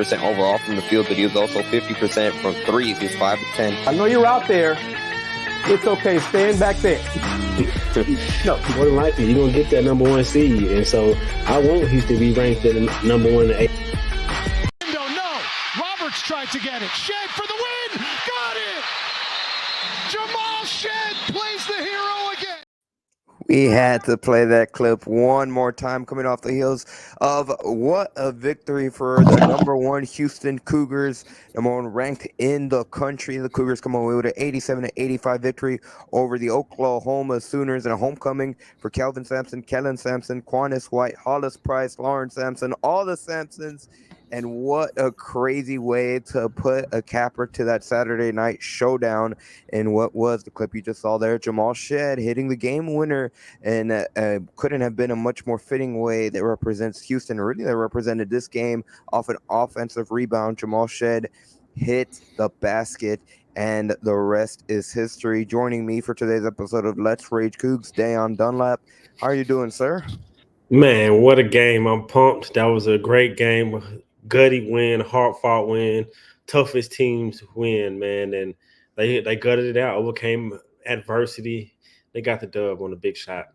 percent overall from the field, but he was also 50% from threes. He's 5 of 10. I know you're out there. It's okay. Stand back there. No, more than likely, you're going to get that number 1 seed. And so I want Houston to be ranked at number 1 and 8. No. Roberts tried to get it. Shed for the win. Got it. Jamal Shed plays the hero again. We had to play that clip one more time, coming off the heels of what a victory for the number 1 Houston Cougars, number 1 ranked in the country. The Cougars come away with an 87-85 victory over the Oklahoma Sooners, and a homecoming for Kelvin Sampson, Kellen Sampson, Quanis White, Hollis Price, Lawrence Sampson, all the Sampsons. And what a crazy way to put a capper to that Saturday night showdown in what was the clip you just saw there. Jamal Shed hitting the game winner, and couldn't have been a much more fitting way that represents Houston. Really, that represented this game off an offensive rebound. Jamal Shed hit the basket, and the rest is history. Joining me for today's episode of Let's Rage Coogs, Dayon Dunlap. How are you doing, sir? Man, what a game. I'm pumped. That was a great game. Gutty win, hard-fought win, toughest teams win, man. And they gutted it out, overcame adversity. They got the dub on a big shot.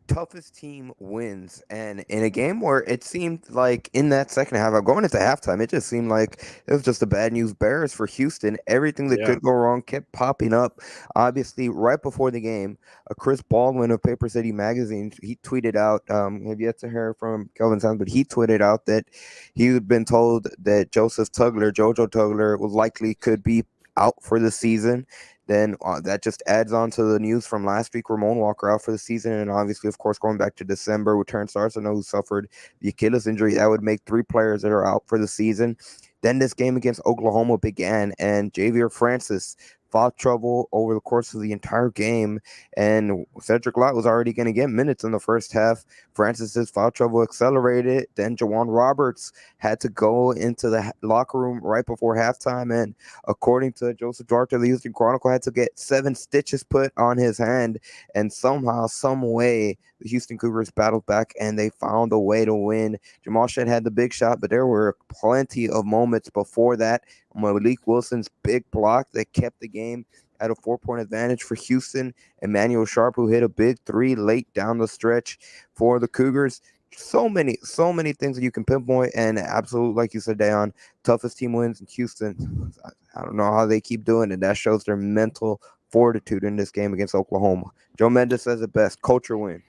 Toughest team wins, and in a game where it seemed like in that second half, going into halftime, it just seemed like it was just the bad news bears for Houston. Everything that could go wrong kept popping up. Obviously, right before the game, Chris Baldwin of Paper City Magazine, he tweeted out, have yet to hear from Kelvin Sampson, but he tweeted out that he had been told that Jojo Tugler, was likely could be out for the season. Then that just adds on to the news from last week. Ramon Walker out for the season. And obviously, of course, going back to December with Terrence Arsenault, who suffered the Achilles injury. That would make 3 players that are out for the season. Then this game against Oklahoma began, and Javier Francis foul trouble over the course of the entire game, and Cedric Lott was already going to get minutes in the first half. Francis's foul trouble accelerated. Then Jawan Roberts had to go into the locker room right before halftime, and according to Joseph Duarte, the Houston Chronicle, had to get 7 stitches put on his hand, and somehow, some way, the Houston Cougars battled back, and they found a way to win. Jamal Shed had the big shot, but there were plenty of moments before that. Malik Wilson's big block that kept the game at a 4-point advantage for Houston. Emmanuel Sharp, who hit a big 3 late down the stretch for the Cougars. So many things that you can pinpoint, and absolutely, like you said, Dayon, toughest team wins in Houston. I don't know how they keep doing it. That shows their mental fortitude in this game against Oklahoma. Joe Mendes says it best: culture win.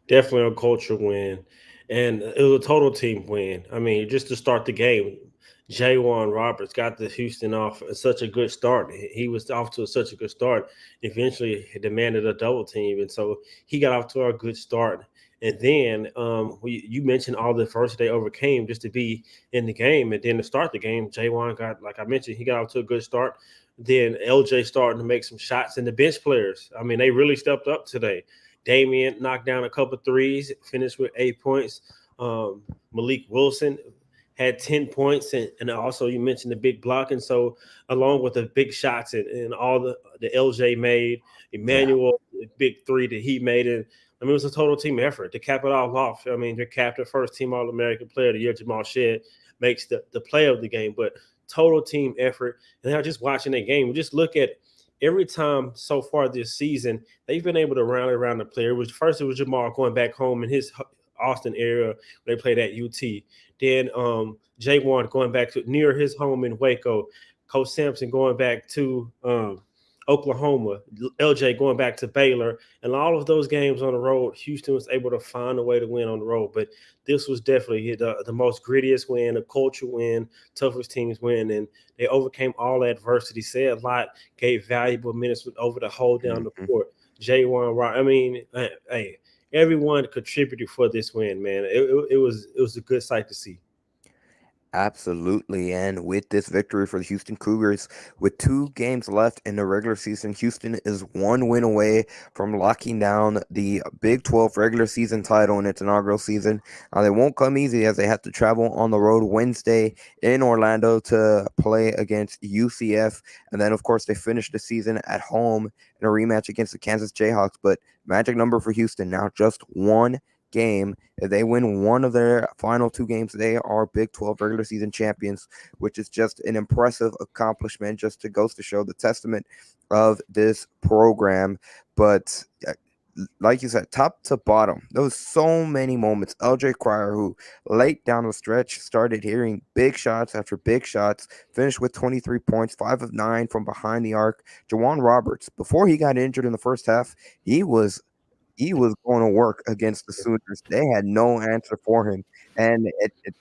Definitely a culture win, and it was a total team win. I mean, just to start the game, Jawan Roberts got the Houston off such a good start. He was off to such a good start. Eventually, he demanded a double team, and so he got off to a good start. And then you mentioned all the first they overcame just to be in the game, and then to start the game, Jawan got, like I mentioned, he got off to a good start. Then LJ starting to make some shots, and the bench players, I mean, they really stepped up today. Damian knocked down a couple threes, finished with 8 points. Malik Wilson had 10 points, and also you mentioned the big block. And so along with the big shots and all the LJ made, Emmanuel, the big 3 that he made, and I mean, it was a total team effort to cap it all off. I mean, their captain, first team All-American player of the year, Jamal Shed, makes the play of the game, but total team effort. And now just watching that game, just look at every time so far this season, they've been able to rally around the player. It was Jamal going back home in his Austin area. They played at UT. Then Jawan going back to near his home in Waco. Coach Sampson going back to Oklahoma. LJ going back to Baylor. And all of those games on the road, Houston was able to find a way to win on the road. But this was definitely the most grittiest win, a culture win, toughest teams win. And they overcame all adversity. Said Lott gave valuable minutes over the whole down the court. Jawan, I mean, hey, everyone contributed for this win, man. It was a good sight to see. Absolutely. And with this victory for the Houston Cougars, with 2 games left in the regular season, Houston is 1 win away from locking down the Big 12 regular season title in its inaugural season. They won't come easy as they have to travel on the road Wednesday in Orlando to play against UCF. And then, of course, they finish the season at home in a rematch against the Kansas Jayhawks. But magic number for Houston now just 1 game. If they win one of their final 2 games, they are Big 12 regular season champions, which is just an impressive accomplishment, just to goes to show the testament of this program. But like you said, top to bottom, there was so many moments. LJ Cryer, who late down the stretch started hearing big shots after big shots, finished with 23 points, 5 of 9 from behind the arc. Jawan Roberts, before he got injured in the first half, he was going to work against the Sooners. They had no answer for him, and he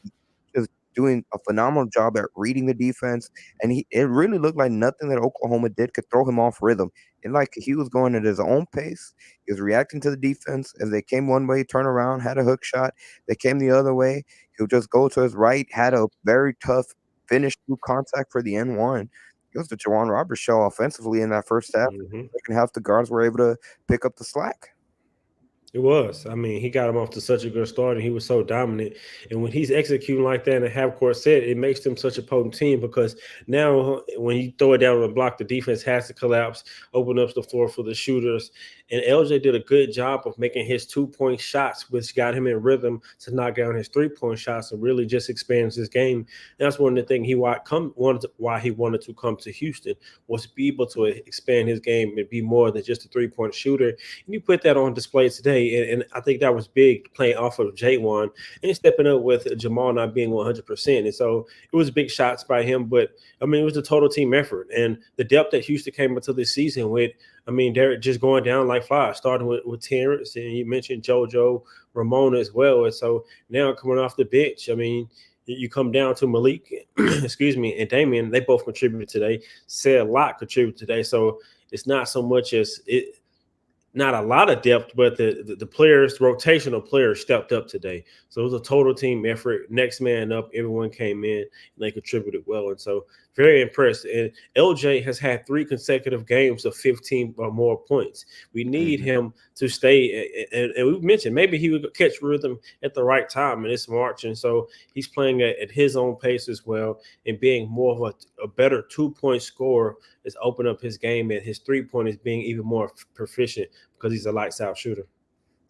was doing a phenomenal job at reading the defense. And it really looked like nothing that Oklahoma did could throw him off rhythm. And like he was going at his own pace, he was reacting to the defense as they came one way, turn around, had a hook shot. They came the other way. He would just go to his right, had a very tough finish through contact for the N1. It was the Jawan Roberts show offensively in that first half. Mm-hmm. Second half, the guards were able to pick up the slack. It was. I mean, he got him off to such a good start, and he was so dominant. And when he's executing like that in a half court set, it makes them such a potent team because now when you throw it down on the block, the defense has to collapse, open up the floor for the shooters. And LJ did a good job of making his 2-point shots, which got him in rhythm to knock down his 3-point shots and really just expands his game. And that's one of the things why he wanted to come to Houston, was to be able to expand his game and be more than just a 3-point shooter. And you put that on display today, and I think that was big, playing off of J1 and stepping up with Jamal not being 100%. And so it was big shots by him, but I mean, it was a total team effort. And the depth that Houston came into this season with, I mean, they're just going down like flies, starting with Terrence, and you mentioned JoJo, Ramona as well. And so now coming off the bench, I mean, you come down to Malik, excuse me, and Damian, they both contributed today. Said a lot contributed today. So it's not so much as it, not a lot of depth, but the players, rotational players stepped up today. So it was a total team effort. Next man up, everyone came in and they contributed well. And so very impressed. And LJ has had 3 consecutive games of 15 or more points. We need him to stay. And we mentioned maybe he would catch rhythm at the right time in this March. And so he's playing at his own pace as well, and being more of a better 2-point scorer is open up his game, and his 3-point is being even more proficient because he's a lights out shooter.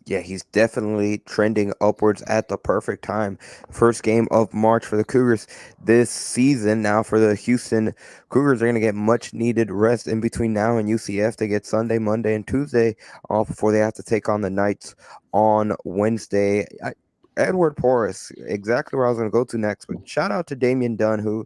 Yeah, he's definitely trending upwards at the perfect time. First game of March for the Cougars this season. Now for the Houston Cougars, they're going to get much needed rest in between now and UCF. They get Sunday, Monday, and Tuesday off before they have to take on the Knights on Wednesday. Edward Porras, exactly where I was going to go to next. But shout out to Damian Dunn, who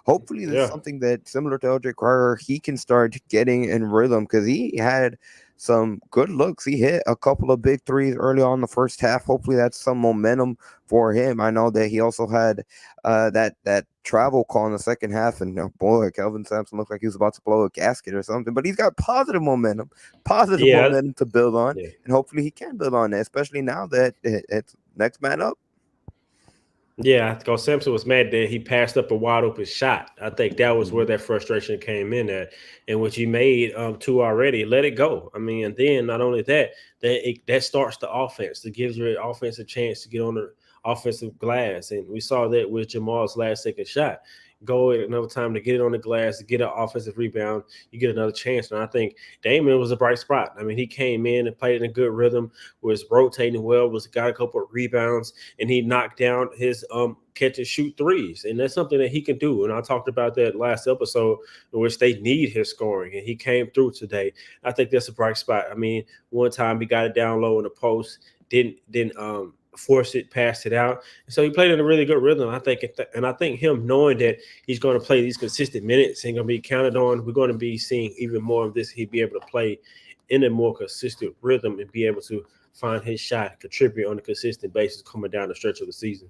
hopefully this is something that, similar to LJ Cryer, he can start getting in rhythm, because he had some good looks. He hit a couple of big threes early on in the first half. Hopefully that's some momentum for him. I know that he also had that travel call in the second half, and boy, Kelvin Sampson looked like he was about to blow a gasket or something. But he's got positive momentum to build on, and hopefully he can build on that, especially now that it's next man up. Yeah, because Sampson was mad that he passed up a wide open shot. I think that was where that frustration came in at, and what you made 2 already. Let it go. I mean, and then not only that, that starts the offense. That gives your offense a chance to get on the offensive glass, and we saw that with Jamal's last second shot. Go at another time to get it on the glass, to get an offensive rebound, you get another chance. And I think Damian was a bright spot. I mean, he came in and played in a good rhythm, was rotating well, got a couple of rebounds, and he knocked down his catch and shoot threes. And that's something that he can do. And I talked about that last episode, in which they need his scoring, and he came through today. I think that's a bright spot. I mean, one time he got it down low in the post, didn't force it, passed it out. And so he played in a really good rhythm, I think. And I think him knowing that he's going to play these consistent minutes and going to be counted on, we're going to be seeing even more of this. He'd be able to play in a more consistent rhythm and be able to find his shot, contribute on a consistent basis coming down the stretch of the season.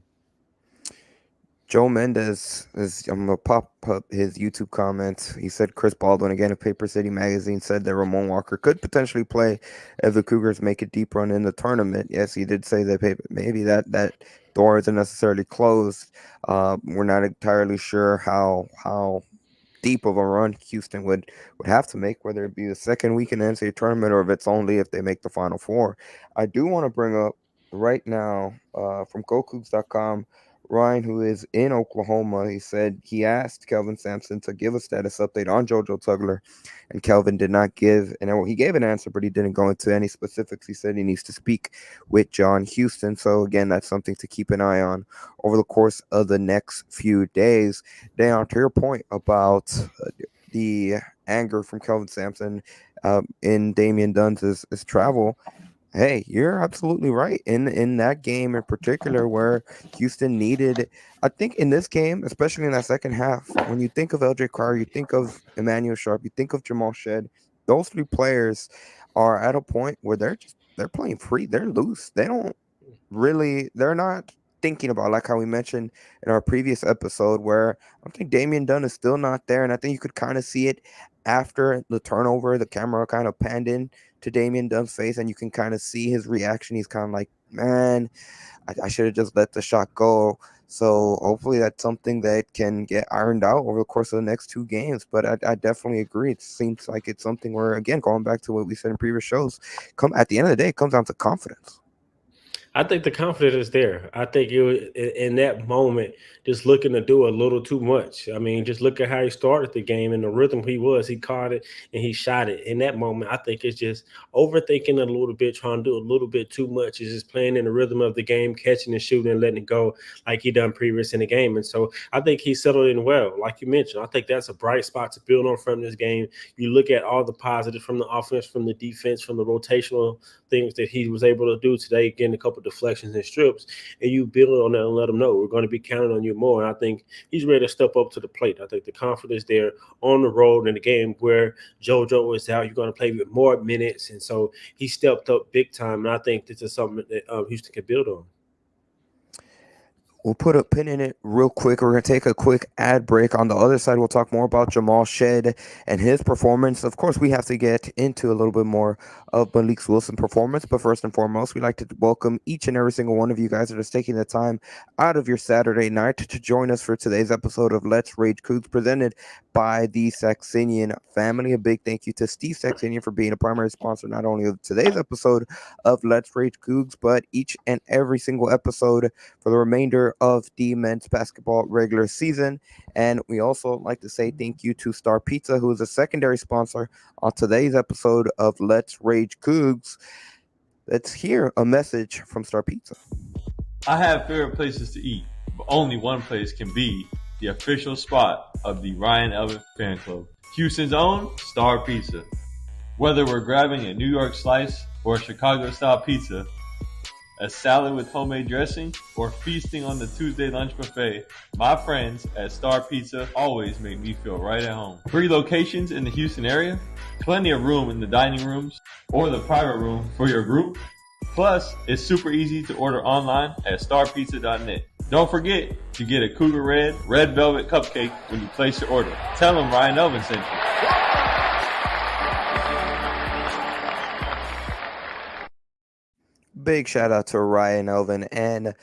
Joe Mendez I'm gonna pop up his YouTube comments. He said Chris Baldwin again of Paper City Magazine said that Ramon Walker could potentially play if the Cougars make a deep run in the tournament. Yes, he did say that maybe that door isn't necessarily closed. We're not entirely sure how deep of a run Houston would have to make, whether it be the second week in the NCAA tournament or if it's only if they make the Final Four. I do want to bring up right now from GoCougs.com, Ryan, who is in Oklahoma, he said he asked Kelvin Sampson to give a status update on JoJo Tugler, and Kelvin did not give, and he gave an answer, but he didn't go into any specifics. He said he needs to speak with John Houston. So again, that's something to keep an eye on over the course of the next few days. Dayon, to your point about the anger from Kelvin Sampson in Damian Dunn's travel, hey, you're absolutely right. In that game in particular, where Houston needed, I think in this game, especially in that second half, when you think of LJ Carr, you think of Emmanuel Sharp, you think of Jamal Shed, those three players are at a point where they're playing free, they're loose. They're not thinking about, like how we mentioned in our previous episode, where I think Damian Dunn is still not there, and I think you could kind of see it after the turnover. The camera kind of panned in to Damian Dunn's face, and you can kind of see his reaction. He's kind of like, man, I should have just let the shot go. So hopefully that's something that can get ironed out over the course of the next two games. But I definitely agree. It seems like it's something where, again, going back to what we said in previous shows, at the end of the day, it comes down to confidence. I think the confidence is there. I think in that moment, just looking to do a little too much. I mean, just look at how he started the game and the rhythm he was. He caught it and he shot it. In that moment, I think it's just overthinking a little bit, trying to do a little bit too much. It's just playing in the rhythm of the game, catching and shooting and letting it go like he done previous in the game. And so I think he settled in well. Like you mentioned, I think that's a bright spot to build on from this game. You look at all the positives from the offense, from the defense, from the rotational things that he was able to do today, getting a couple deflections and strips, and you build on that and let him know we're going to be counting on you more. And I think he's ready to step up to the plate. I think the confidence there on the road in the game where JoJo is out, you're going to play with more minutes, and so he stepped up big time. And I think this is something that Houston can build on. We'll put a pin in it real quick. We're going to take a quick ad break. On the other side, we'll talk more about Jamal Shed and his performance. Of course, we have to get into a little bit more of Malik Wilson's performance. But first and foremost, we'd like to welcome each and every single one of you guys that is taking the time out of your Saturday night to join us for today's episode of Let's Rage Coogs, presented by the Saxenian Family. A big thank you to Steve Saxenian for being a primary sponsor not only of today's episode of Let's Rage Coogs, but each and every single episode for the remainder of the men's basketball regular season. And we also like to say thank you to Star Pizza, who is a secondary sponsor on today's episode of Let's Rage Coogs. Let's hear a message from Star Pizza. I have favorite places to eat, but only one place can be the official spot of the Ryan Elvin Fan Club, Houston's own Star Pizza. Whether we're grabbing a New York slice or a Chicago-style pizza, a salad with homemade dressing, or feasting on the Tuesday lunch buffet, my friends at Star Pizza always make me feel right at home. 3 locations in the Houston area, plenty of room in the dining rooms or the private room for your group. Plus, it's super easy to order online at starpizza.net. Don't forget to get a Cougar Red Velvet cupcake when you place your order. Tell them Ryan Elvin sent you. Big shout out to Ryan Elvin and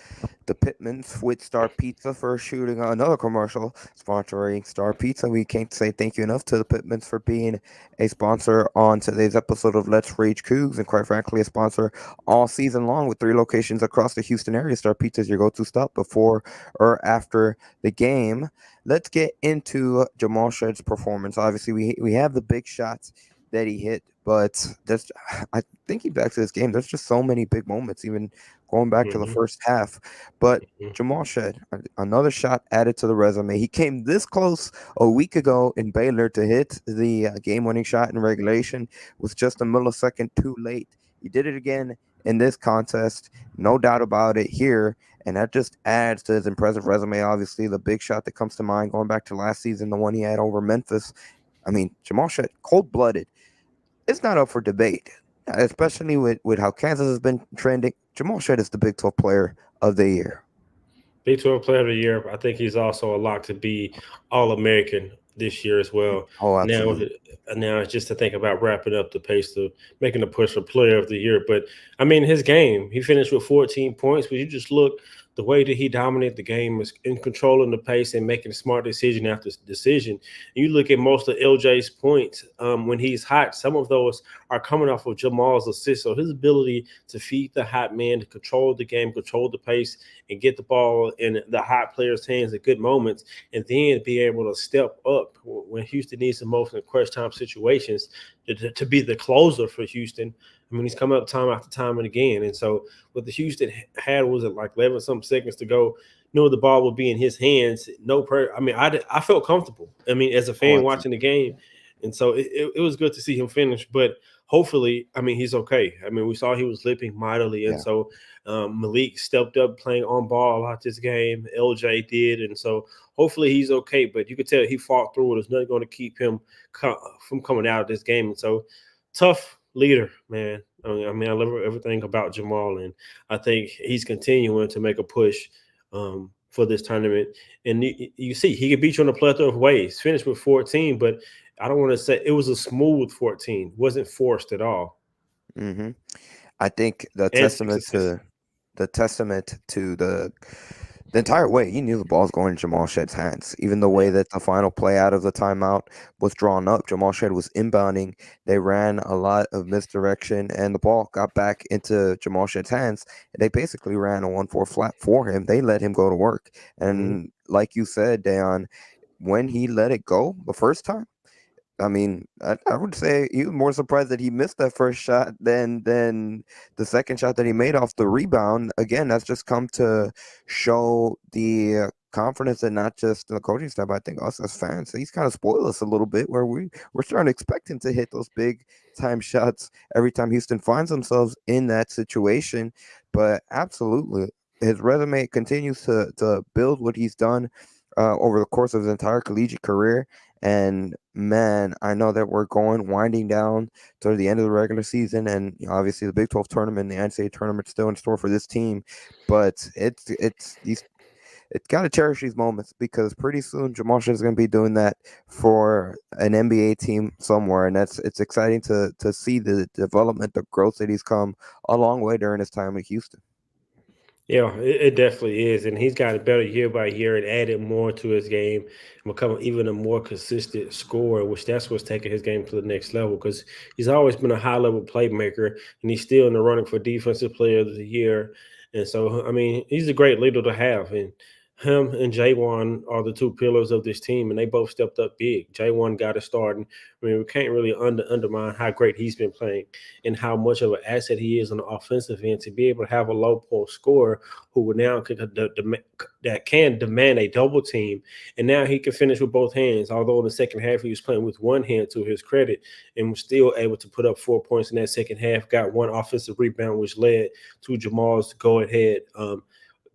the Pittmans with Star Pizza for shooting another commercial sponsoring Star Pizza. We can't say thank you enough to the Pittmans for being a sponsor on today's episode of Let's Rage Coogs, and quite frankly, a sponsor all season long with 3 locations across the Houston area. Star Pizza is your go-to stop before or after the game. Let's get into Jamal Shed's performance. Obviously, we have the big shots that he hit, but I thinking back to this game, there's just so many big moments, even going back to the first half. But Jamal Shed, another shot added to the resume. He came this close a week ago in Baylor to hit the game-winning shot in regulation, was just a millisecond too late. He did it again in this contest, no doubt about it here, and that just adds to his impressive resume. Obviously, the big shot that comes to mind going back to last season, the one he had over Memphis. I mean, Jamal Shed, cold-blooded. It's not up for debate, especially with how Kansas has been trending. Jamal Shed is the Big 12 player of the year. Big 12 Player of the Year. I think he's also a lock to be All-American this year as well. Oh, Now, absolutely. now it's just to think about wrapping up the pace of making a push for Player of the Year. But I mean, his game, he finished with 14 points. But you just look the way that he dominated the game was in controlling the pace and making a smart decision after decision. You look at most of LJ's points when he's hot. Some of those are coming off of Jamal's assist. So his ability to feed the hot man, to control the game, control the pace, and get the ball in the hot players' hands at good moments, and then be able to step up when Houston needs the most in crunch time situations to be the closer for Houston. I mean, he's coming up time after time and again. And so what the Houston had was it like 11 some seconds to go. Knew the ball would be in his hands. No prayer. I mean, I felt comfortable. I mean, as a Oh, fan watching the game, and so it was good to see him finish. But hopefully, I mean, he's okay. I mean, we saw he was limping mightily, and yeah. so Malik stepped up playing on ball a lot this game. LJ did, and so hopefully he's okay. But you could tell he fought through it. There's nothing going to keep him from coming out of this game. And so tough leader, man. I mean, I love everything about Jamal, and I think he's continuing to make a push for this tournament. And you see, he can beat you in a plethora of ways. Finished with 14, but I don't want to say it was a smooth 14. Wasn't forced at all. Mm-hmm. I think the And 6 testament assists. to the entire way, he knew the ball was going in Jamal Shedd's hands. Even the way Yeah. that the final play out of the timeout was drawn up, Jamal Shedd was inbounding. They ran a lot of misdirection, and the ball got back into Jamal Shedd's hands. And they basically ran a 1-4 flat for him. They let him go to work. Mhm. And like you said, Dayon, when he let it go the first time, I mean, I would say he was more surprised that he missed that first shot than the second shot that he made off the rebound. Again, that's just come to show the confidence and not just the coaching staff. I think us as fans, he's kind of spoiled us a little bit, where we're starting to expect him to hit those big time shots every time Houston finds themselves in that situation. But absolutely, his resume continues to build what he's done over the course of his entire collegiate career. And man, I know that we're winding down toward the end of the regular season, and obviously the Big 12 tournament, the NCAA tournament, still in store for this team. But it's got to cherish these moments, because pretty soon Jamal Shead is going to be doing that for an NBA team somewhere, and it's exciting to see the development, the growth that he's come a long way during his time at Houston. Yeah, it definitely is. And he's gotten better year by year and added more to his game and become even a more consistent scorer, which that's what's taking his game to the next level, because he's always been a high level playmaker and he's still in the running for defensive player of the year. And so, I mean, he's a great leader to have. And him and J1 are the two pillars of this team, and they both stepped up big. J1 got it started. I mean, we can't really undermine how great he's been playing and how much of an asset he is on the offensive end to be able to have a low post scorer who will now that can demand a double team, and now he can finish with both hands. Although in the second half he was playing with one hand, to his credit, and was still able to put up 4 points in that second half. Got one offensive rebound, which led to Jamal's go ahead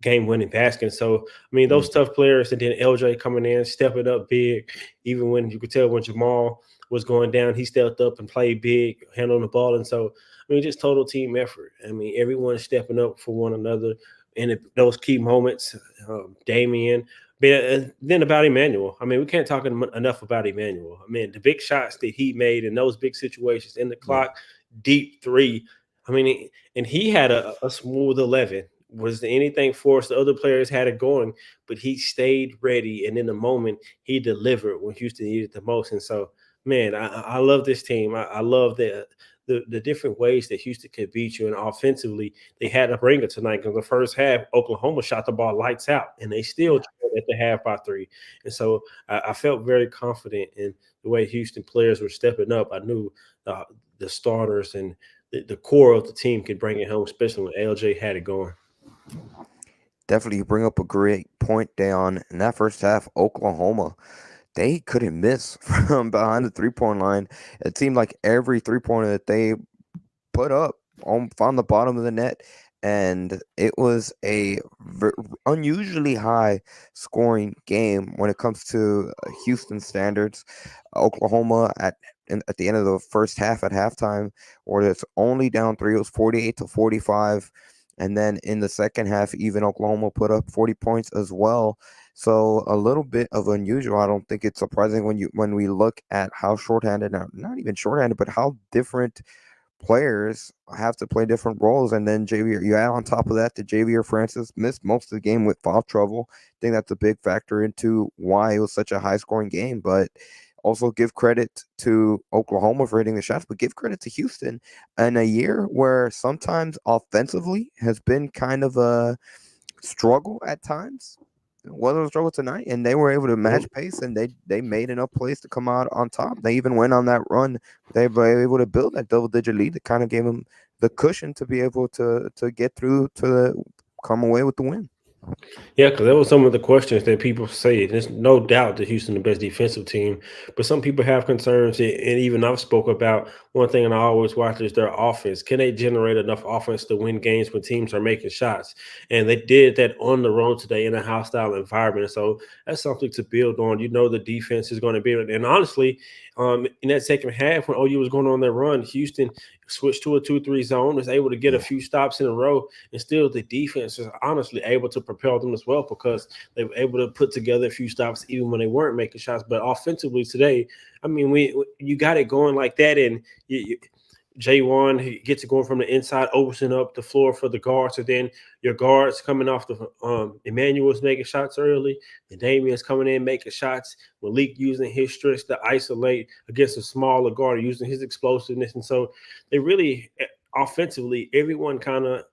game-winning basket. So, I mean, those tough players, and then LJ coming in, stepping up big. Even when you could tell when Jamal was going down, he stepped up and played big, handling the ball. And so, I mean, just total team effort. I mean, everyone stepping up for one another in those key moments. Damian. But then about Emmanuel. I mean, we can't talk enough about Emmanuel. I mean, the big shots that he made in those big situations in the clock, deep three. I mean, and he had a smooth 11. Was anything forced? The other players had it going, but he stayed ready. And in the moment, he delivered when Houston needed the most. And so, man, I love this team. I love the different ways that Houston could beat you. And offensively, they had a bringer tonight, because the first half, Oklahoma shot the ball lights out, and they still trailed at the half by 3. And so I felt very confident in the way Houston players were stepping up. I knew the starters and the core of the team could bring it home, especially when LJ had it going. Definitely, you bring up a great point, Dayon. In that first half, Oklahoma, they couldn't miss from behind the 3-point line. It seemed like every 3-pointer that they put up found the bottom of the net, and it was a unusually high scoring game when it comes to Houston standards. Oklahoma at the end of the first half at halftime, where it's only down 3, it was 48-45. And then in the second half, even Oklahoma put up 40 points as well. So a little bit of unusual. I don't think it's surprising when we look at how shorthanded, not even shorthanded, but how different players have to play different roles. And then Javier, you add on top of that Javier Francis missed most of the game with foul trouble. I think that's a big factor into why it was such a high scoring game. But also give credit to Oklahoma for hitting the shots, but give credit to Houston in a year where sometimes offensively has been kind of a struggle at times. It wasn't a struggle tonight, and they were able to match pace, and they made enough plays to come out on top. They even went on that run. They were able to build that double-digit lead that kind of gave them the cushion to be able to get through to come away with the win. Yeah, because that was some of the questions that people say. There's no doubt that Houston the best defensive team, but some people have concerns, and even I've spoke about one thing, and I always watch is their offense. Can they generate enough offense to win games when teams are making shots? And they did that on the road today in a hostile environment. So that's something to build on. The defense is going to be, and honestly, in that second half when OU was going on their run, Houston switched to a 2-3 zone, was able to get a few stops in a row, and still the defense is honestly able to propel them as well because they were able to put together a few stops even when they weren't making shots. But offensively today, I mean, you got it going like that, and J1 he gets it going from the inside, opening up the floor for the guards, and then your guards coming off the Emmanuel's making shots early, and Damian's coming in making shots. Malik using his strengths to isolate against a smaller guard, using his explosiveness, and so they really offensively everyone kind of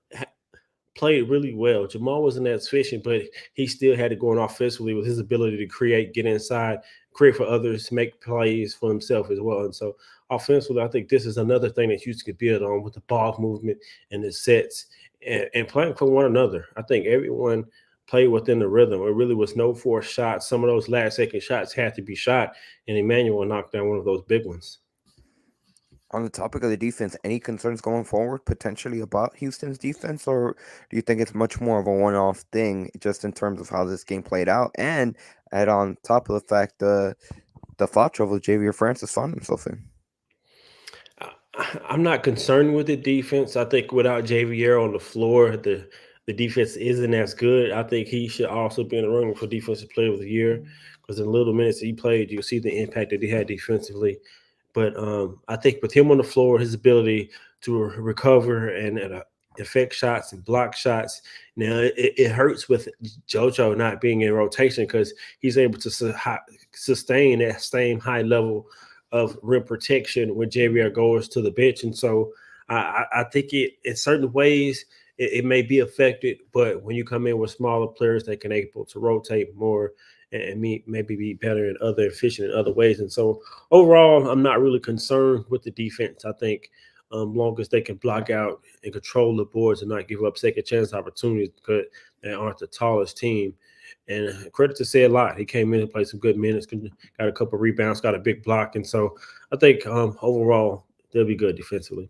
played really well. Jamal wasn't as efficient, but he still had it going offensively with his ability to create, get inside, create for others, make plays for himself as well. And so offensively, I think this is another thing that Houston could build on with the ball movement and the sets and playing for one another. I think everyone played within the rhythm. It really was no forced shots. Some of those last second shots had to be shot, and Emmanuel knocked down one of those big ones. On the topic of the defense, any concerns going forward potentially about Houston's defense, or do you think it's much more of a one-off thing just in terms of how this game played out? And add on top of the fact the foul trouble Javier Francis found himself in. I'm not concerned with the defense. I think without Javier on the floor, the defense isn't as good. I think he should also be in the running for Defensive Player of the Year because in the little minutes he played, you see the impact that he had defensively. But I think with him on the floor, his ability to recover and affect shots and block shots. Now it hurts with JoJo not being in rotation because he's able to sustain that same high level of rim protection when JVR goes to the bench. And so I think in certain ways it may be affected, but when you come in with smaller players, they can able to rotate more and maybe be better and efficient in other ways. And so overall, I'm not really concerned with the defense. I think long as they can block out and control the boards and not give up second chance opportunities because they aren't the tallest team. And credit to Say a lot. He came in and played some good minutes, got a couple rebounds, got a big block. And so I think overall they'll be good defensively.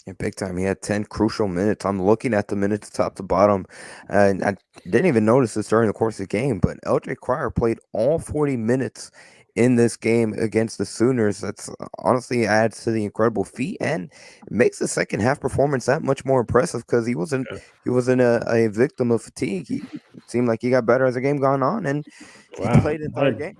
Yeah, big time. He had 10 crucial minutes. I'm looking at the minutes top to bottom, and I didn't even notice this during the course of the game, but LJ Cryer played all 40 minutes in this game against the Sooners. That's honestly adds to the incredible feat and makes the second half performance that much more impressive because he wasn't a victim of fatigue. He seemed like he got better as the game gone on, and he played the entire game.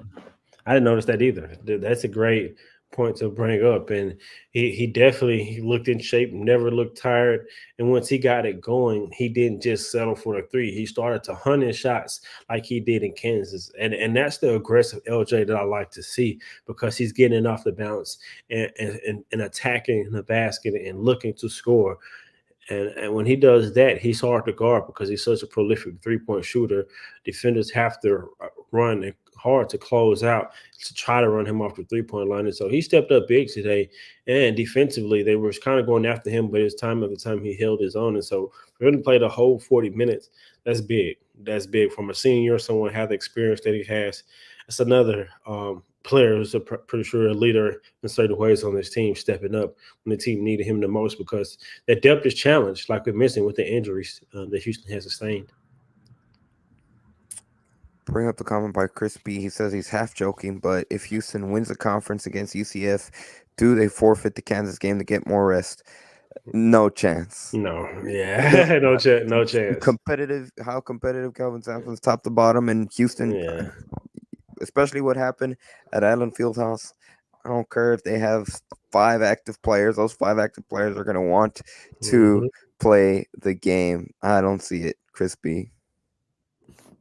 I didn't notice that either. That's a great point to bring up. And he definitely looked in shape, never looked tired. And once he got it going, he didn't just settle for the three. He started to hunt in shots like he did in Kansas. And that's the aggressive LJ that I like to see because he's getting off the bounce and attacking the basket and looking to score. And when he does that, he's hard to guard because he's such a prolific three-point shooter. Defenders have to run hard to close out to try to run him off the three-point line. And so he stepped up big today. And defensively, they were kind of going after him, but it's time after time he held his own. And so for him to play the whole 40 minutes, that's big. That's big. From a senior, someone have the experience that he has. It's another player who's pretty sure a leader in certain ways on this team, stepping up when the team needed him the most because that depth is challenged, like we're missing with the injuries that Houston has sustained. Bring up the comment by Chris B. He says he's half joking, but if Houston wins the conference against UCF, do they forfeit the Kansas game to get more rest? No chance. No, yeah, no chance, no chance. How competitive Kelvin Sampson's top to bottom in Houston, Yeah, especially what happened at Allen Fieldhouse. I don't care if they have 5 active players; those 5 active players are going to want to play the game. I don't see it, Crispy.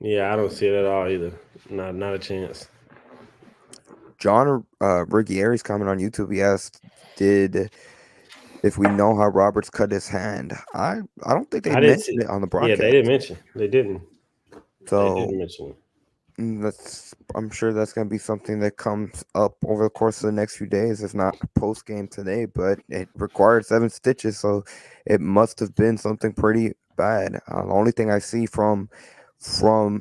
yeah, I don't see it at all either. Not a chance. John Rigieri's comment on YouTube. He asked, if we know how Roberts cut his hand. I don't think they I didn't see. mentioned it on the Yeah, broadcast. they didn't mention. They didn't. They So didn't mention it. I'm sure that's going to be something that comes up over the course of the next few days, if not post game today. But it required 7 stitches, so it must have been something pretty bad. The only thing I see from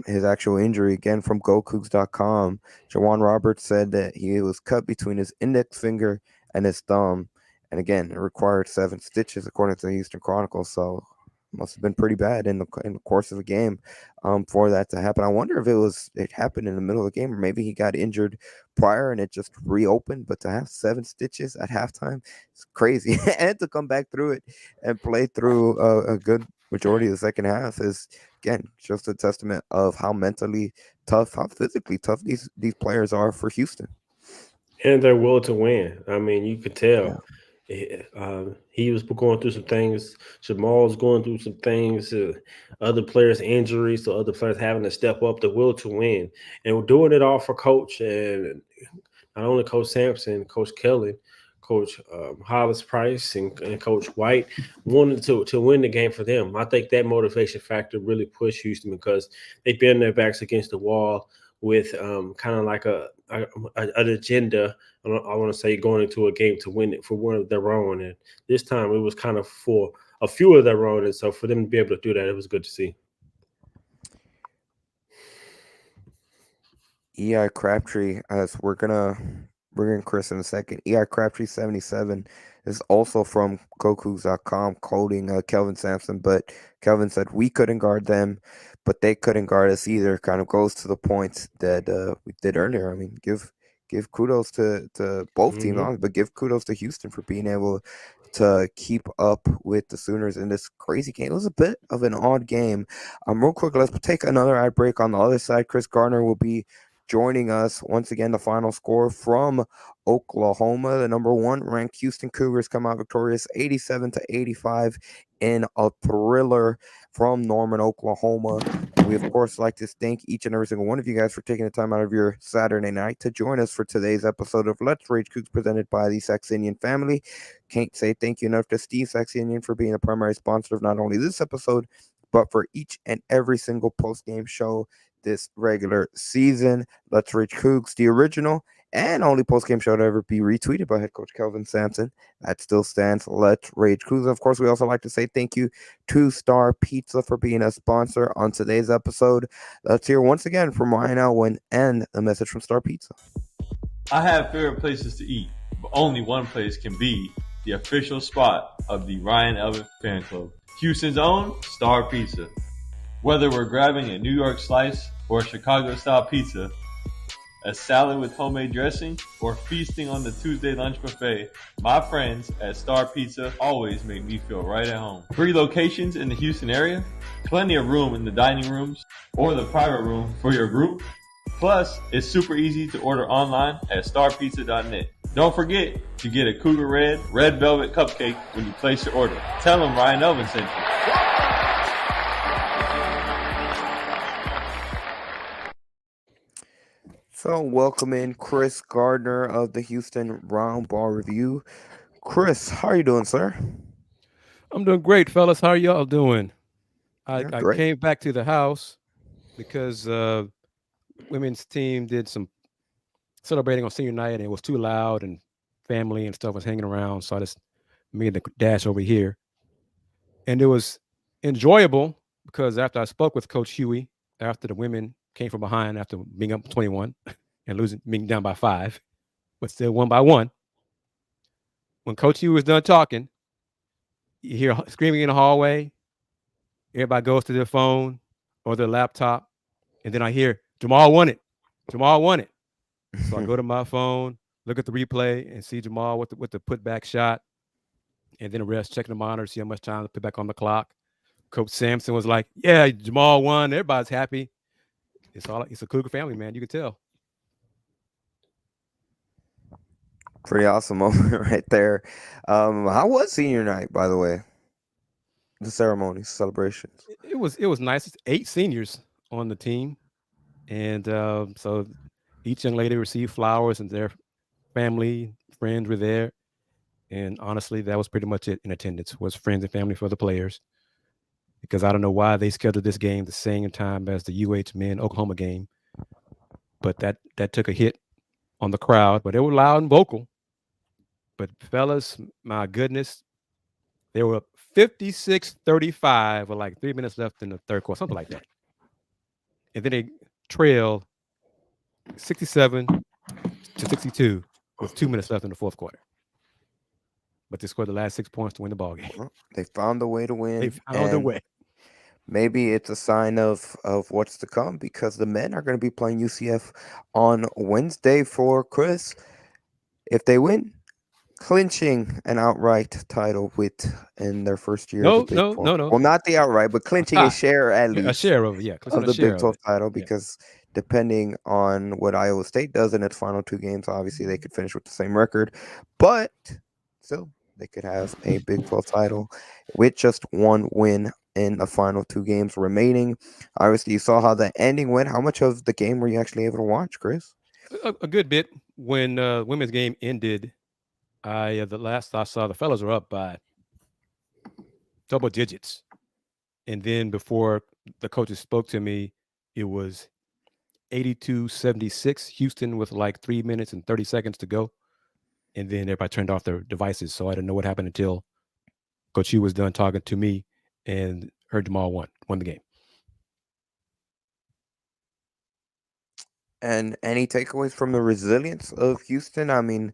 his actual injury, again from GoCoogs.com, Jawan Roberts said that he was cut between his index finger and his thumb, and again it required 7 stitches according to the Houston Chronicle. So must have been pretty bad in the course of a game for that to happen. I wonder if it happened in the middle of the game, or maybe he got injured prior and it just reopened. But to have 7 stitches at halftime, it's crazy. And to come back through it and play through a good majority of the second half is, again, just a testament of how mentally tough, how physically tough these players are for Houston. And their will to win. I mean, you could tell. Yeah. He was going through some things. Jamal's going through some things. Other players' injuries, so other players having to step up, the will to win, and we're doing it all for Coach, and not only Coach Sampson, Coach Kelly, Coach Hollis Price, and Coach White wanted to win the game for them. I think that motivation factor really pushed Houston because they've been their backs against the wall with kind of like an agenda. I want to say going into a game to win it for one of their own, and this time it was kind of for a few of their own, and so for them to be able to do that, it was good to see. EI Crabtree, as we're gonna Chris in a second. EI Crabtree 77 is also from GoCoogs.com quoting Kelvin Sampson, but Kelvin said we couldn't guard them, but they couldn't guard us either. Kind of goes to the points that we did earlier. I mean, give kudos to both teams, but give kudos to Houston for being able to keep up with the Sooners in this crazy game. It was a bit of an odd game. Real quick, let's take another ad break. On the other side, Chris Gardner will be joining us once again. The final score from Oklahoma, the number 1 ranked Houston Cougars come out victorious 87-85 in a thriller from Norman, Oklahoma. And we, of course, like to thank each and every single one of you guys for taking the time out of your Saturday night to join us for today's episode of Let's Rage Coogs, presented by the Saxenian Family. Can't say thank you enough to Steve Saxenian for being a primary sponsor of not only this episode, but for each and every single post-game show this regular season. Let's Rage Coogs, the original and only post-game show to ever be retweeted by head coach Kelvin Sampson. That still stands. Let's Rage Coogs. Of course, we also like to say thank you to Star Pizza for being a sponsor on today's episode. Let's hear once again from Ryan Elwin and a message from Star Pizza. I have favorite places to eat, but only one place can be the official spot of the Ryan Elwin Fan Club, Houston's own Star Pizza. Whether we're grabbing a New York slice or a Chicago-style pizza, a salad with homemade dressing, or feasting on the Tuesday lunch buffet, my friends at Star Pizza always make me feel right at home. 3 locations in the Houston area, plenty of room in the dining rooms or the private room for your group. Plus, it's super easy to order online at starpizza.net. Don't forget to get a Cougar Red Velvet Cupcake when you place your order. Tell them Ryan Elvin sent you. So welcome in Chris Gardner of the Houston Round Ball Review. Chris, how are you doing, sir? I'm doing great, fellas. How are y'all doing? I came back to the house because women's team did some celebrating on senior night, and it was too loud, and family and stuff was hanging around, so I just made the dash over here. And it was enjoyable because after I spoke with Coach Huey, after the women came from behind after being up 21 and being down by 5, but still 1 by 1. When Coach Huey was done talking, you hear screaming in the hallway. Everybody goes to their phone or their laptop, and then I hear Jamal won it. Jamal won it. So I go to my phone, look at the replay, and see Jamal with the putback shot. And then the rest checking the monitor, see how much time to put back on the clock. Coach Sampson was like, "Yeah, Jamal won. Everybody's happy." It's a Cougar family, man. You can tell. Pretty awesome moment right there. How was senior night, by the way? The ceremonies, celebrations. It was nice. It's 8 seniors on the team, and so each young lady received flowers, and their family, friends were there. And honestly, that was pretty much it in attendance, was friends and family for the players. Because I don't know why they scheduled this game the same time as the UH men Oklahoma game, but that took a hit on the crowd. But they were loud and vocal. But fellas, my goodness, they were up 56-35 with like 3 minutes left in the third quarter, something like that. And then they trailed 67-62 with 2 minutes left in the fourth quarter. But they scored the last 6 points to win the ball game. Well, they found a way to win. They found a way. Maybe it's a sign of what's to come, because the men are going to be playing UCF on Wednesday for Chris. If they win, clinching an outright title in their first year. No. Well, not the outright, but clinching a share at least. A share of the Big 12 title, because depending on what Iowa State does in its final 2 games, obviously they could finish with the same record, but still they could have a Big 12 title with just 1 win in the final 2 games remaining. Obviously, you saw how the ending went. How much of the game were you actually able to watch, Chris? A good bit. When women's game ended, the last I saw, the fellas were up by double digits. And then before the coaches spoke to me, it was 82-76, Houston with like 3 minutes and 30 seconds to go. And then everybody turned off their devices. So I didn't know what happened until Coach Hugh was done talking to me and heard Jamal won the game. And any takeaways from the resilience of Houston? I mean,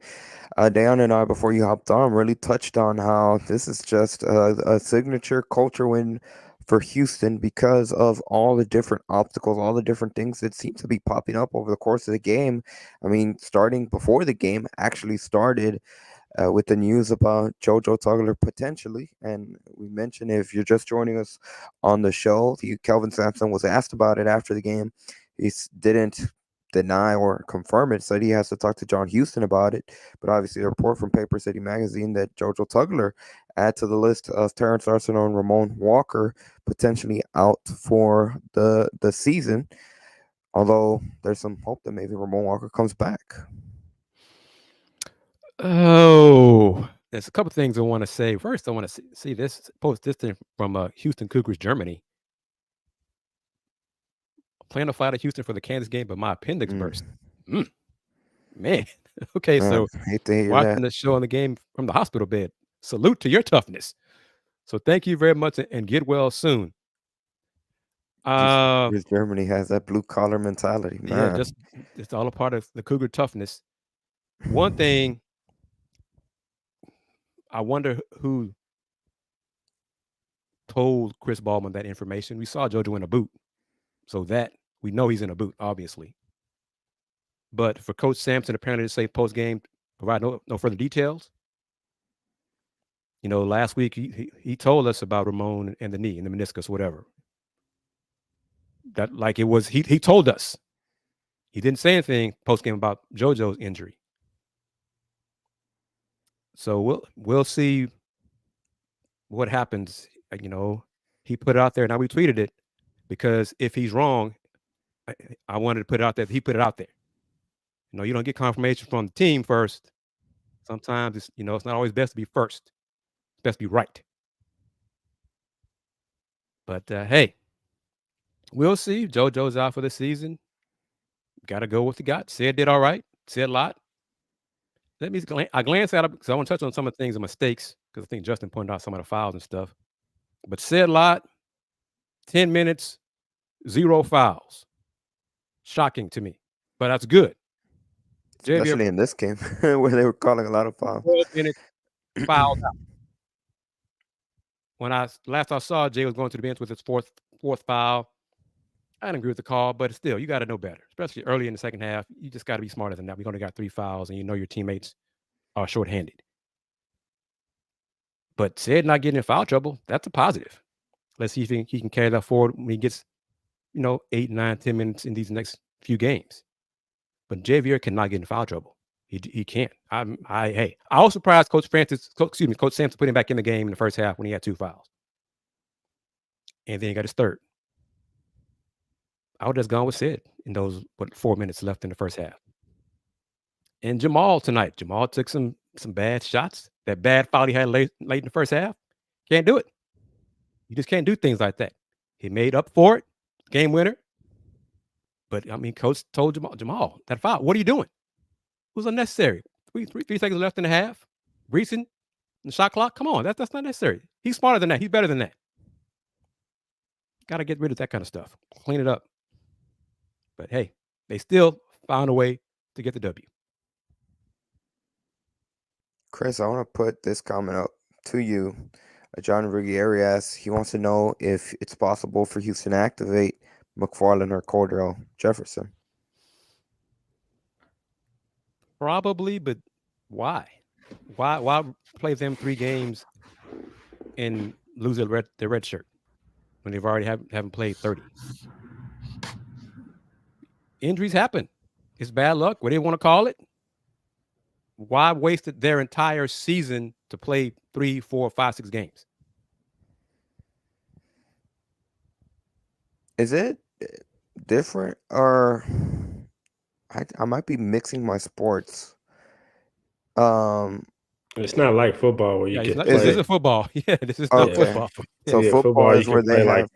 Dan and I, before you hopped on, really touched on how this is just a signature culture win for Houston because of all the different obstacles, all the different things that seem to be popping up over the course of the game. I mean, starting before the game actually started with the news about JoJo Tugler potentially. And we mentioned, if you're just joining us on the show, Kelvin Sampson was asked about it after the game. He didn't deny or confirm it, said he has to talk to John Houston about it. But obviously, the report from Paper City Magazine that JoJo Tugler add to the list of Terrence Arsenault and Ramon Walker potentially out for the season. Although there's some hope that maybe Ramon Walker comes back. Oh, there's a couple things I want to say. First, I want to see this, post this thing from Houston Cougars, Germany. Plan to fly to Houston for the Kansas game, but my appendix burst. Man. Okay, so hate to hear watching the show on the game from the hospital bed. Salute to your toughness. So thank you very much, and get well soon. Germany has that blue collar mentality, man. Yeah, it's all a part of the Cougar toughness. One thing, I wonder who told Chris Baldwin that information. We saw JoJo in a boot, so that we know he's in a boot, obviously. But for Coach Sampson apparently to say post game, provide no further details. You know, last week he told us about Ramon and the knee and the meniscus, whatever. That like it was he told us. He didn't say anything post game about JoJo's injury. So we'll see what happens. You know, he put it out there. Now we tweeted it because if he's wrong, I wanted to put it out there. He put it out there. You know, you don't get confirmation from the team first. Sometimes it's not always best to be first. It's best to be right. But hey, we'll see. JoJo's out for the season. Got to go with the gut. Said did all right. Said a lot. I glanced at it because I want to touch on some of the things and mistakes, because I think Justin pointed out some of the fouls and stuff. But said a lot. 10 minutes, 0 fouls. Shocking to me, but that's good. Especially in this game where they were calling a lot of fouls. 12 minutes fouled out. When I saw, Jay was going to the bench with his fourth foul. I didn't agree with the call, but still, you got to know better, especially early in the second half. You just got to be smarter than that. We only got 3 fouls, and you know your teammates are shorthanded. But Sid not getting in foul trouble, that's a positive. Let's see if he can carry that forward when he gets, 8, 9, 10 minutes in these next few games. But Javier cannot get in foul trouble. He can't. I was surprised Coach Sampson put him back in the game in the first half when he had 2 fouls. And then he got his third. I would have just gone with Sid in those 4 minutes left in the first half. And Jamal tonight. Jamal took some bad shots. That bad foul he had late in the first half. Can't do it. You just can't do things like that. He made up for it. Game winner. But I mean, Coach told Jamal, that foul, what are you doing? It was unnecessary. 3 seconds left in the half. Recent the shot clock. Come on, that's not necessary. He's smarter than that. He's better than that. Got to get rid of that kind of stuff. Clean it up. But hey, they still found a way to get the W. Chris, I want to put this comment up to you. John Ruggieri asks, he wants to know if it's possible for Houston to activate McFarland or Cordell Jefferson. Probably, but why? Why play them 3 games and lose their red shirt when they've already haven't played 30? Injuries happen. It's bad luck, what do you want to call it? Why wasted their entire season to play 3, 4, 5, 6 games? Is it different, or I might be mixing my sports? It's not like football where you get. This is football. Yeah, this is not football. So football is where they have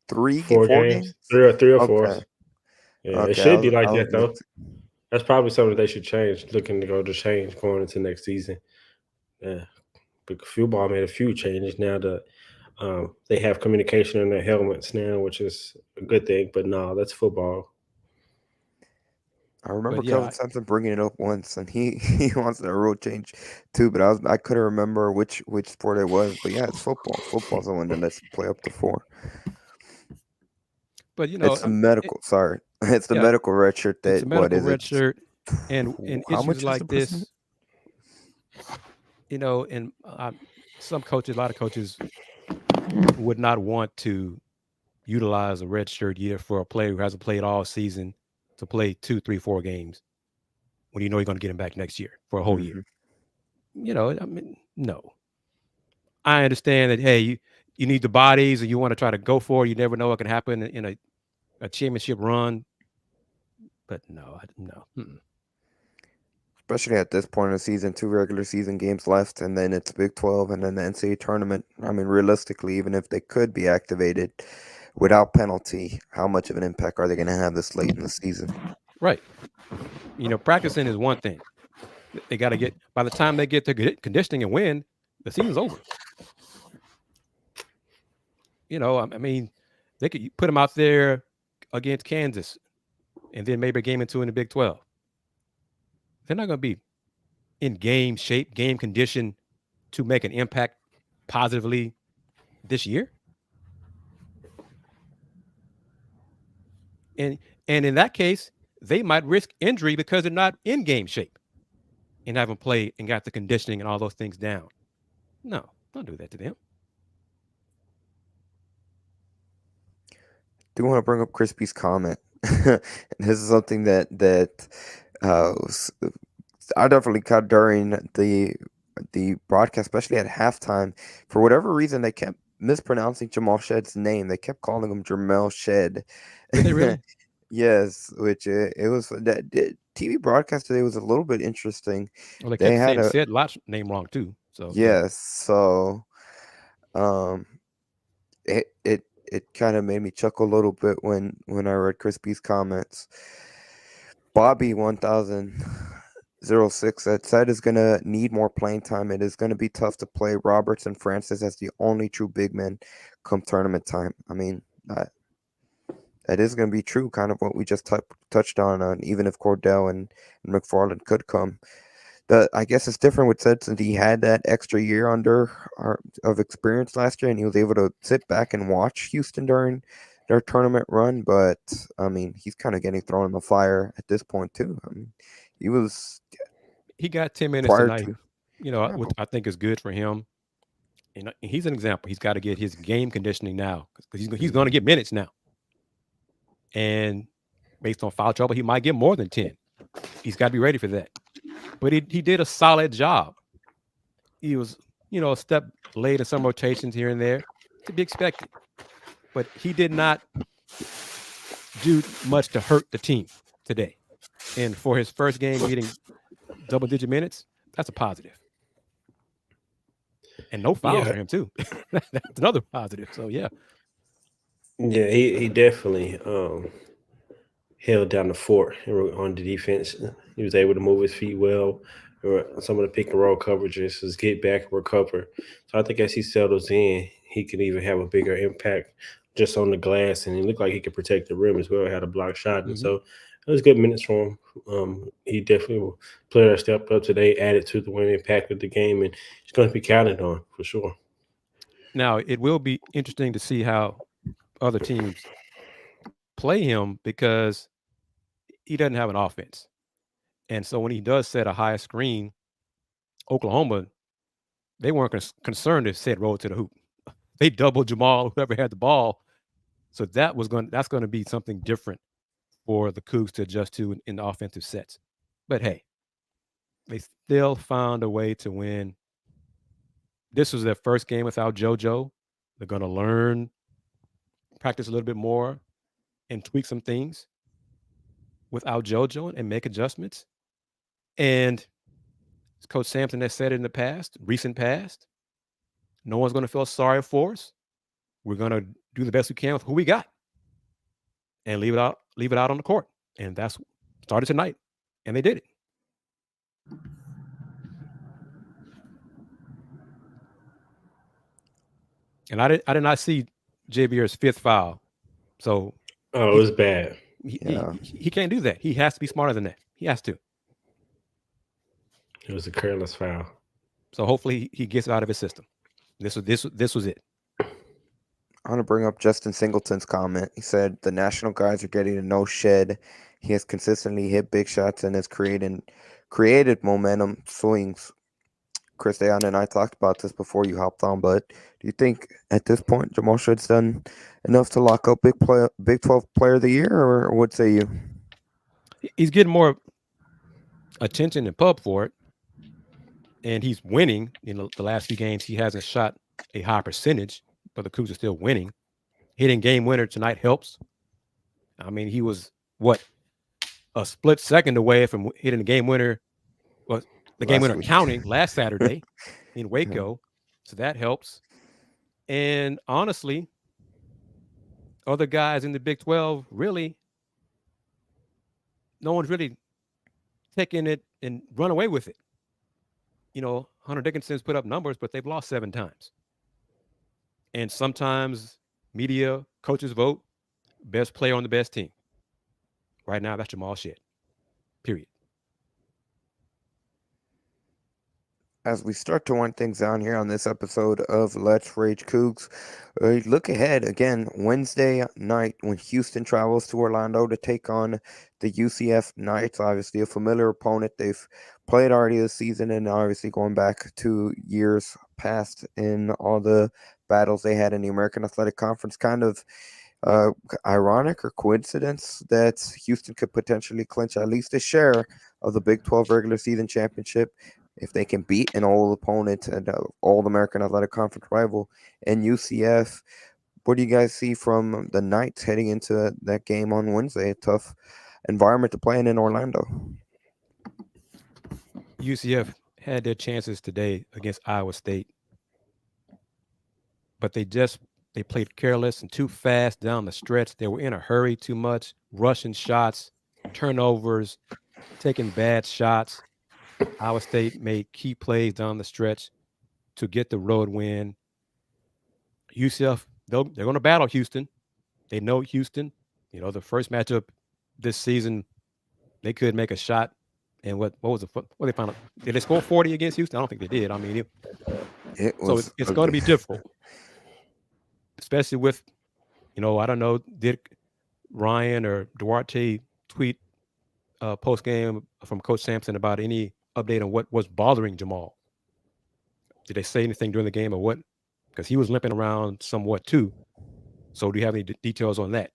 4 games, 3 or 4. Yeah, it should be like that though. That's probably something they should change. Looking to change going into next season. Yeah, but football made a few changes now that they have communication in their helmets now, which is a good thing. But no, that's football. I remember Kelvin Sampson bringing it up once, and he wants a rule change too. But I couldn't remember which sport it was. But yeah, it's football. Football's the one that lets you play up to 4. But it's the medical. It's the medical red shirt. That it's a medical red shirt, and how issues like this, and some coaches, a lot of coaches, would not want to utilize a red shirt year for a player who hasn't played all season to play 2, 3, 4 games when you're going to get him back next year for a whole year. I mean, no. I understand that. Hey, you need the bodies, and you want to try to go for it. You never know what can happen in a championship run. But no. Mm-mm. Especially at this point in the season, 2 regular season games left, and then it's Big 12 and then the NCAA tournament. I mean, realistically, even if they could be activated without penalty, how much of an impact are they going to have this late in the season? Right. Practicing is one thing. They got to get, by the time they get to conditioning and win, the season's over. I mean, they could put them out there against Kansas and then maybe a game or 2 in the Big 12. They're not going to be in game shape, game condition to make an impact positively this year. And in that case, they might risk injury because they're not in game shape and haven't played and got the conditioning and all those things down. No, don't do that to them. Do want to bring up Crispy's comment. And this is something that I definitely caught during the broadcast, especially at halftime. For whatever reason, they kept mispronouncing Jamal Shedd's name. They kept calling him Jamel Shed. Did they really? Yes, which it was that TV broadcast today was a little bit interesting. Well, they kept saying Sid Lot's name wrong too. So yes, so it kind of made me chuckle a little bit when I read Crispy's comments. Bobby 1006 said is going to need more playing time. It is going to be tough to play Roberts and Francis as the only true big men come tournament time. I mean, that is going to be true, kind of what we just touched on, even if Cordell and McFarland could come. I guess it's different with Sid since he had that extra year of experience last year, and he was able to sit back and watch Houston during their tournament run. But I mean, he's kind of getting thrown in the fire at this point too. I mean, he got 10 minutes tonight, which I think is good for him. And he's an example. He's got to get his game conditioning now because he's going to get minutes now. And based on foul trouble, he might get more than 10. He's got to be ready for that. But he did a solid job. He was, a step late in some rotations here and there to be expected. But he did not do much to hurt the team today. And for his first game getting double-digit minutes, that's a positive. And no fouls for him, too. That's another positive. So, yeah. Yeah, he definitely held down the fort on the defense. He was able to move his feet well. Some of the pick and roll coverages, his get back and recover. So I think as he settles in, he can even have a bigger impact just on the glass. And it looked like he could protect the rim as well. Had a block shot. And so it was good minutes for him. He definitely player stepped up today, added to the win, impacted the game, and he's going to be counted on for sure. Now, it will be interesting to see how other teams play him because he doesn't have an offense. And so when he does set a high screen, Oklahoma, they weren't concerned if said roll to the hoop. They doubled Jamal, whoever had the ball. So that's going to be something different for the Cougs to adjust to in the offensive sets. But hey, they still found a way to win. This was their first game without JoJo. They're going to learn, practice a little bit more, and tweak some things without JoJo and make adjustments. And Coach Sampson has said it in the recent past, no one's going to feel sorry for us. We're going to do the best we can with who we got and leave it out on the court. And that's started tonight. And they did it. And I did not see Javier's fifth foul. So it was bad. He can't do that. He has to be smarter than that. He has to. It was a careless foul. So hopefully he gets it out of his system. This was it. I want to bring up Justin Singleton's comment. He said the national guys are getting a no shed. He has consistently hit big shots and has created momentum swings. Chris Dayon and I talked about this before you hopped on, but do you think at this point Jamal Shead's done enough to lock up Big 12 Player of the Year, or what say you? He's getting more attention and pub for it, and he's winning. In the last few games, he hasn't shot a high percentage, but the Cougs are still winning. Hitting game winner tonight helps. I mean, he was a split second away from hitting the game winner. Well, the game winner counting last Saturday in Waco. So that helps. And honestly, other guys in the Big 12, really, no one's really taking it and run away with it. Hunter Dickinson's put up numbers, but they've lost 7 times. And sometimes media, coaches vote best player on the best team. Right now, that's Jamal Shead. Period. As we start to wind things down here on this episode of Let's Rage Coogs, look ahead again Wednesday night when Houston travels to Orlando to take on the UCF Knights. Obviously, a familiar opponent. They've played already this season, and obviously going back to years past in all the battles they had in the American Athletic Conference. Kind of ironic or coincidence that Houston could potentially clinch at least a share of the Big 12 regular season championship if they can beat an old opponent and old American Athletic Conference rival and UCF. What do you guys see from the Knights heading into that game on Wednesday? A tough environment to play in Orlando. UCF had their chances today against Iowa State, but they played careless and too fast down the stretch. They were in a hurry too much, rushing shots, turnovers, taking bad shots. Iowa State made key plays down the stretch to get the road win. UCF, they're going to battle Houston. They know Houston. The first matchup this season, they could make a shot. And what they found out? Did they score 40 against Houston? I don't think they did. I mean, it's going to be difficult, especially with, I don't know, did Ryan or Duarte tweet post game from Coach Sampson about any update on what was bothering Jamal? Did they say anything during the game or what because he was limping around somewhat too. So do you have any details on that?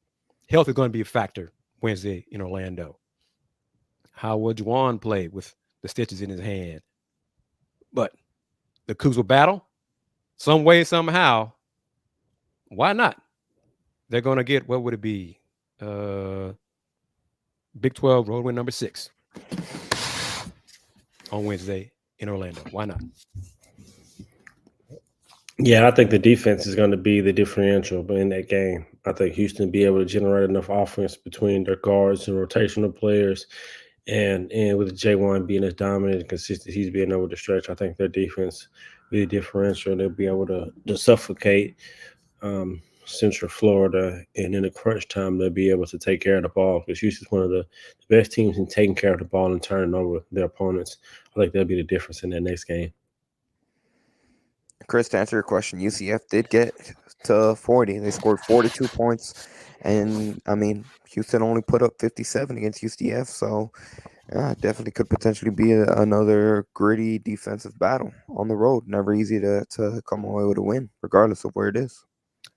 Health is going to be a factor Wednesday in Orlando. How will Juwan play with the stitches in his hand? But the Cougs will battle some way, somehow. Why not? They're going to get, what would it be? Big 12 road win number 6 on Wednesday in Orlando. Why not? Yeah, I think the defense is going to be the differential in that game. I think Houston will be able to generate enough offense between their guards and rotational players. And with J1 being as dominant and consistent, he's being able to stretch. I think their defense will be the differential. They'll be able to suffocate Central Florida. And in the crunch time, they'll be able to take care of the ball because Houston's one of the best teams in taking care of the ball and turning over their opponents. I think that'll be the difference in that next game. Chris, to answer your question, UCF did get to 40. They scored 42 points. And, I mean, Houston only put up 57 against UCF. So, yeah, definitely could potentially be another gritty defensive battle on the road. Never easy to come away with a win, regardless of where it is.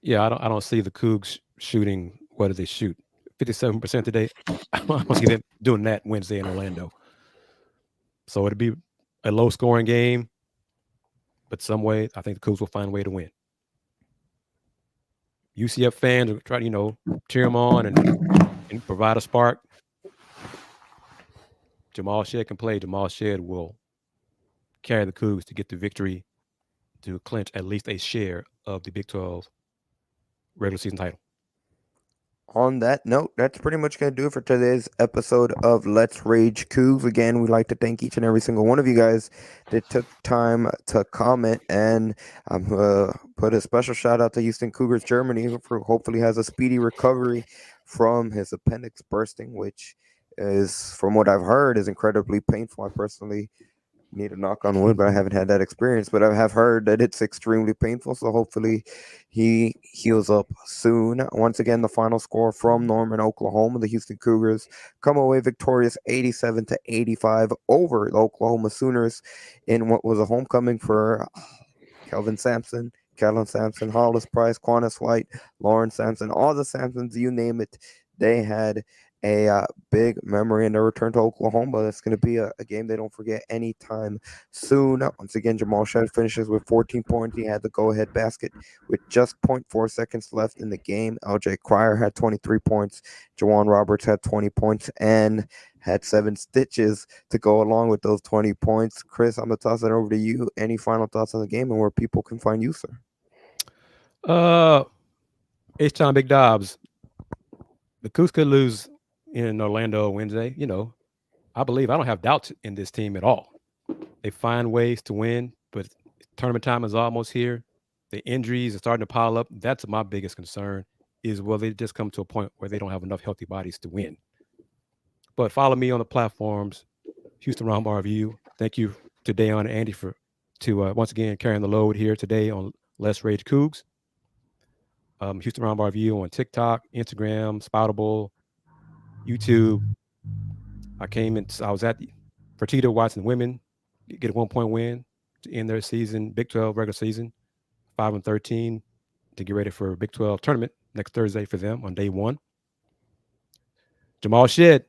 Yeah, I don't see the Cougs shooting. What did they shoot? 57% today. I don't see them doing that Wednesday in Orlando. So it'll be a low-scoring game. But some way, I think the Cougs will find a way to win. UCF fans will try to, cheer them on and provide a spark. Jamal Shead can play. Jamal Shead will carry the Cougs to get the victory to clinch at least a share of the Big 12 regular season title. On that note, that's pretty much going to do it for today's episode of Let's Rage Coogs. Again, we'd like to thank each and every single one of you guys that took time to comment, and put a special shout out to Houston Cougars Germany, who hopefully has a speedy recovery from his appendix bursting, which is, from what I've heard, is incredibly painful. I personally need to knock on wood, but I haven't had that experience. But I have heard that it's extremely painful, so hopefully he heals up soon. Once again, the final score from Norman, Oklahoma. The Houston Cougars come away victorious 87-85 over the Oklahoma Sooners in what was a homecoming for Kellen Sampson, Hollis Price, Quantus White, Lauren Sampson, all the Sampsons, you name it. They had a big memory in their return to Oklahoma. That's going to be a game they don't forget anytime soon. Once again, Jamal Shead finishes with 14 points. He had the go-ahead basket with just 0.4 seconds left in the game. LJ Cryer had 23 points. Juwan Roberts had 20 points and had 7 stitches to go along with those 20 points. Chris, I'm going to toss it over to you. Any final thoughts on the game and where people can find you, sir? H-Town Big Dobbs. The Cougs could lose in Orlando Wednesday. I believe, I don't have doubts in this team at all. They find ways to win, but tournament time is almost here. The injuries are starting to pile up. That's my biggest concern, is will they just come to a point where they don't have enough healthy bodies to win. But follow me on the platforms, Houston Roundball Review. Thank you to Dayon and Andy for once again carrying the load here today on Let's Rage Coogs. Houston Roundball Review on TikTok, Instagram, Spoutable, YouTube. I was at Fertitta watching the women get a 1-point win to end their season, Big 12 regular season, 5-13, to get ready for a Big 12 tournament next Thursday for them on day 1. Jamal Shead,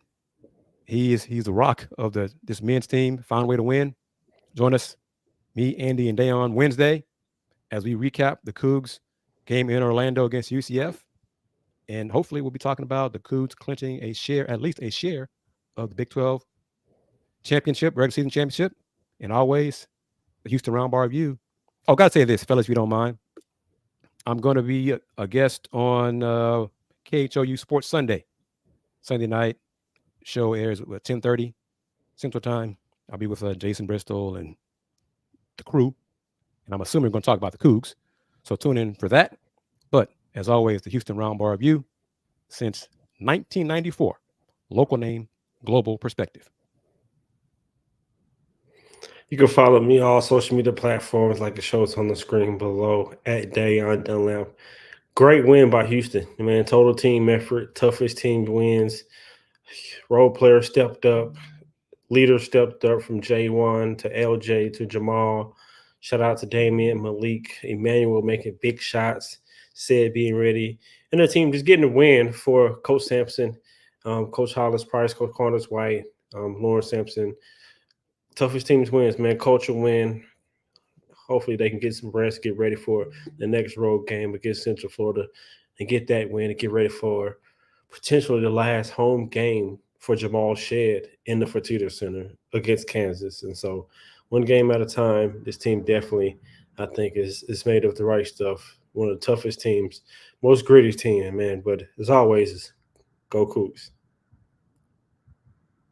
he's the rock of this men's team. Found a way to win. Join us, me, Andy, and Dayon Wednesday as we recap the Cougs game in Orlando against UCF. And hopefully we'll be talking about the Cougs clinching at least a share of the Big 12 championship, regular season championship. And always, the Houston Roundball Review. Oh, got to say this, fellas, if you don't mind. I'm going to be a guest on KHOU Sports Sunday night. Show airs at 10:30 Central Time. I'll be with Jason Bristol and the crew. And I'm assuming we're going to talk about the Cougs. So tune in for that. But as always, the Houston Roundball Review since 1994. Local name, global perspective. You can follow me on all social media platforms like the shows on the screen below at Dayon Dunlap. Great win by Houston. Man, total team effort, toughest team wins. Role players stepped up. Leaders stepped up from J1 to LJ to Jamal Shout out to Damian, Malik, Emmanuel making big shots, Sid being ready, and the team just getting a win for Coach Sampson, Coach Hollis Price, Coach Carlos White, Lawrence Sampson. Toughest teams wins, man. Culture win. Hopefully they can get some rest, get ready for the next road game against Central Florida and get that win and get ready for potentially the last home game for Jamal Shead in the Fertitta Center against Kansas. And so one game at a time, this team definitely, I think, is made of the right stuff. One of the toughest teams, most gritty team, man. But as always, go Cougs.